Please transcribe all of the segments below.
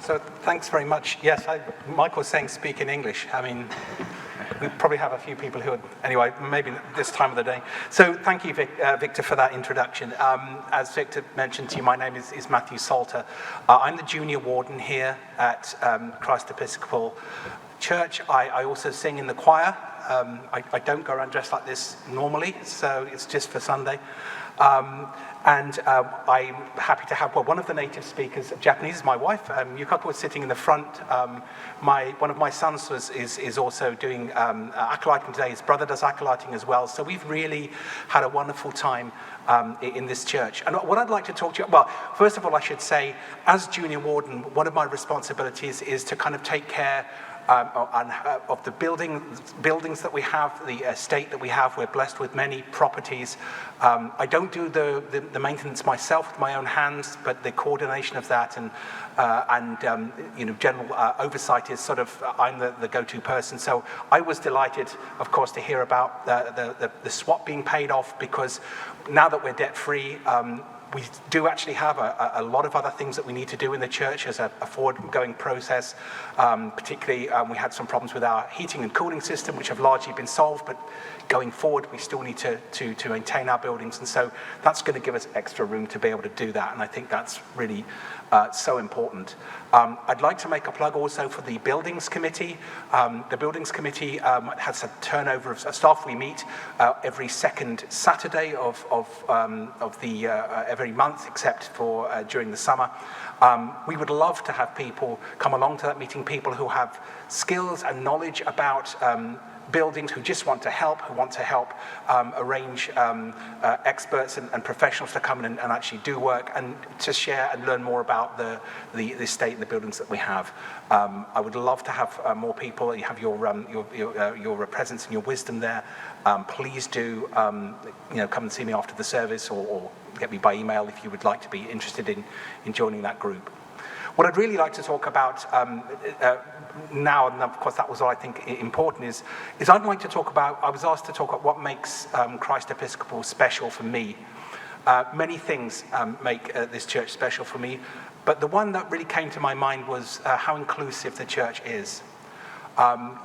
So thanks very much. Yes, Michael was saying speak in English. I mean, we probably have a few people who are, anyway, maybe this time of the day. So thank you, Victor, for that introduction. As Victor mentioned to you, my name is Matthew Salter. I'm the junior warden here at Christ Episcopal Church. I also sing in the choir. I don't go around dressed like this normally, so it's just for Sunday. I'm happy to have, one of the native speakers, Japanese, is my wife. Yukako was sitting in the front. One of my sons is also doing acolyting today. His brother does acolyting as well. So we've really had a wonderful time in this church. And what I'd like to talk to you, well, first of all, I should say, as junior warden, one of my responsibilities is to kind of take care of the buildings that we have, the estate that we have. We're blessed with many properties. I don't do the maintenance myself with my own hands, but the coordination of that and general oversight is sort of, I'm the go-to person. So I was delighted, of course, to hear about the swap being paid off, because now that we're debt-free, we do actually have a lot of other things that we need to do in the church as a forward-going process. Particularly, we had some problems with our heating and cooling system, which have largely been solved, but going forward, we still need to maintain our buildings, and so that's going to give us extra room to be able to do that, and I think that's really so important. I'd like to make a plug also for the Buildings Committee. The Buildings Committee has a turnover of staff. We meet every second Saturday of every month, except for during the summer. We would love to have people come along to that meeting, people who have skills and knowledge about buildings, who just want to help, arrange experts and professionals to come in and actually do work and to share and learn more about the state and the buildings that we have. I would love to have more people. You have your presence and your wisdom there. Please do come and see me after the service, or get me by email if you would like to be interested in joining that group. What I'd really like to talk about now, and of course that was what I think important, is I'd like to talk about, I was asked to talk about what makes Christ Episcopal special for me. Many things make this church special for me, but the one that really came to my mind was how inclusive the church is.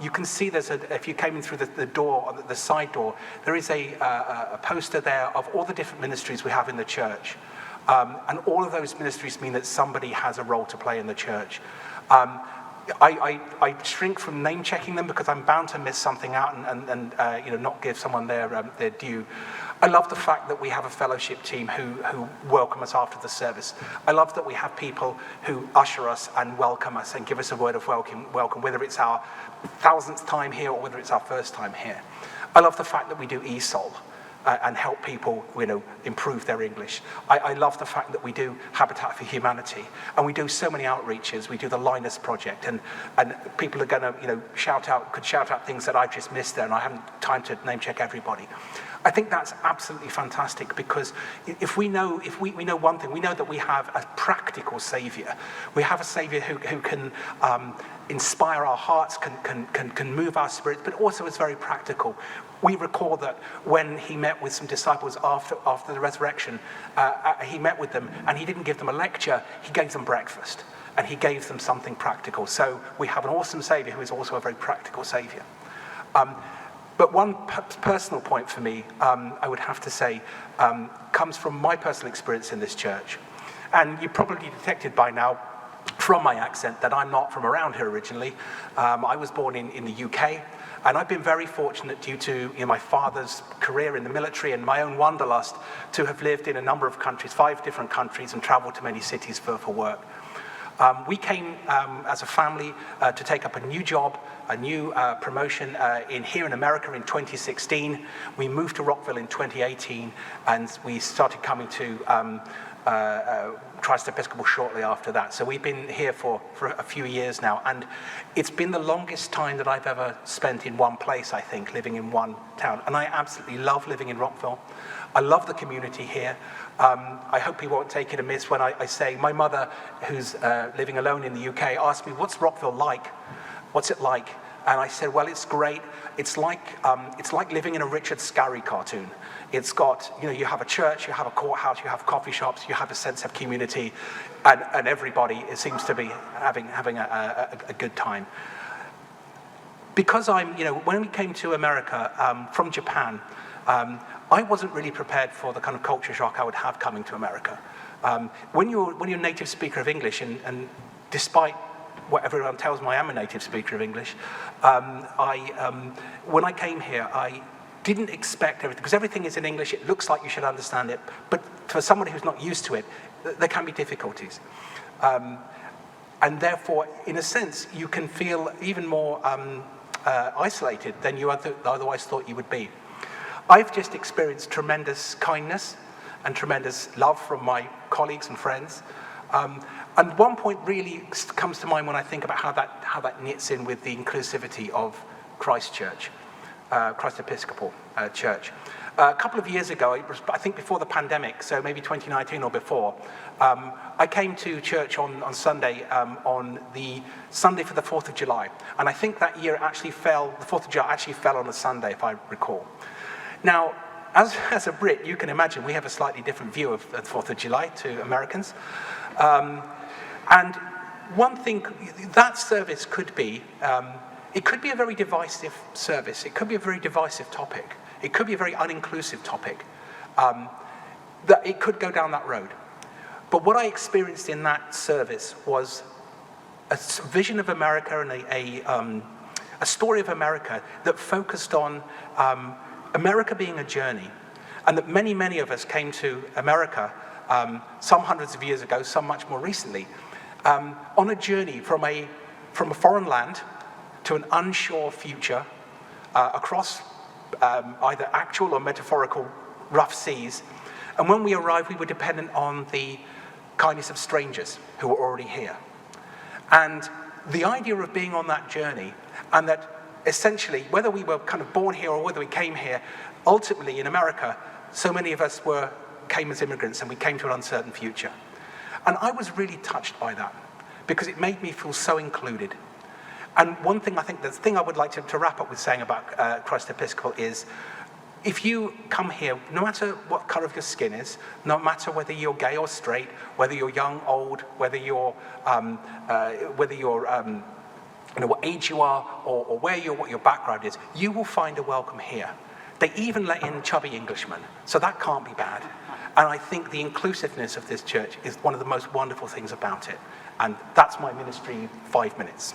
You can see if you came in through the door, the side door, there is a poster there of all the different ministries we have in the church. And all of those ministries mean that somebody has a role to play in the church. I shrink from name checking them because I'm bound to miss something out and not give someone their due. I love the fact that we have a fellowship team who welcome us after the service. I love that we have people who usher us and welcome us and give us a word of welcome, whether it's our 1000th time here or whether it's our first time here. I love the fact that we do ESOL. And help people, improve their English. I love the fact that we do Habitat for Humanity, and we do so many outreaches. We do the Linus Project, and people are going to, could shout out things that I've just missed there, and I haven't time to name check everybody. I think that's absolutely fantastic, because if we know one thing, we know that we have a practical Saviour. We have a Saviour who can inspire our hearts, can move our spirits, but also is very practical. We recall that when he met with some disciples after the resurrection, he met with them and he didn't give them a lecture, he gave them breakfast, and he gave them something practical. So we have an awesome Saviour who is also a very practical Saviour. But one personal point for me, I would have to say, comes from my personal experience in this church. And you probably detected by now from my accent that I'm not from around here originally. I was born in the UK, and I've been very fortunate due to my father's career in the military and my own wanderlust to have lived in a number of countries, 5 different countries, and traveled to many cities for work. We came as a family to take up a new job, a new promotion here in America in 2016. We moved to Rockville in 2018, and we started coming to Christ Episcopal shortly after that. So we've been here for a few years now, and it's been the longest time that I've ever spent in one place, I think, living in one town. And I absolutely love living in Rockville. I love the community here. I hope you won't take it amiss when I say my mother, who's living alone in the UK, asked me, what's Rockville like? What's it like? And I said, well, it's great. It's like living in a Richard Scarry cartoon. It's got, you have a church, you have a courthouse, you have coffee shops, you have a sense of community, and everybody seems to be having a good time. Because when we came to America from Japan, I wasn't really prepared for the kind of culture shock I would have coming to America. When you're a native speaker of English, and despite what everyone tells me, I am a native speaker of English, when I came here, I didn't expect everything, because everything is in English, it looks like you should understand it, but for somebody who's not used to it, there can be difficulties. And therefore, in a sense, you can feel even more isolated than you otherwise thought you would be. I've just experienced tremendous kindness and tremendous love from my colleagues and friends. And one point really comes to mind when I think about how that knits in with the inclusivity of Christ Church, Christ Episcopal Church. A couple of years ago, I think before the pandemic, so maybe 2019 or before, I came to church on Sunday, on the Sunday for the 4th of July. And I think that year the 4th of July actually fell on a Sunday, if I recall. Now, as a Brit, you can imagine we have a slightly different view of the 4th of July to Americans. And one thing, that service could be, it could be a very divisive service. It could be a very divisive topic. It could be a very uninclusive topic. That it could go down that road. But what I experienced in that service was a vision of America and a story of America that focused on America being a journey, and that many, many of us came to America some hundreds of years ago, some much more recently, on a journey from a foreign land to an unsure future across either actual or metaphorical rough seas. And when we arrived, we were dependent on the kindness of strangers who were already here. And the idea of being on that journey, and that essentially, whether we were kind of born here or whether we came here, ultimately in America, so many of us came as immigrants, and we came to an uncertain future. And I was really touched by that, because it made me feel so included. And one thing the thing I would like to wrap up with saying about Christ Episcopal is, if you come here, no matter what colour of your skin is, no matter whether you're gay or straight, whether you're young, old, whether you're what age you are, or where you're, what your background is, you will find a welcome here. They even let in chubby Englishmen, so that can't be bad. And I think the inclusiveness of this church is one of the most wonderful things about it. And that's my ministry, 5 minutes.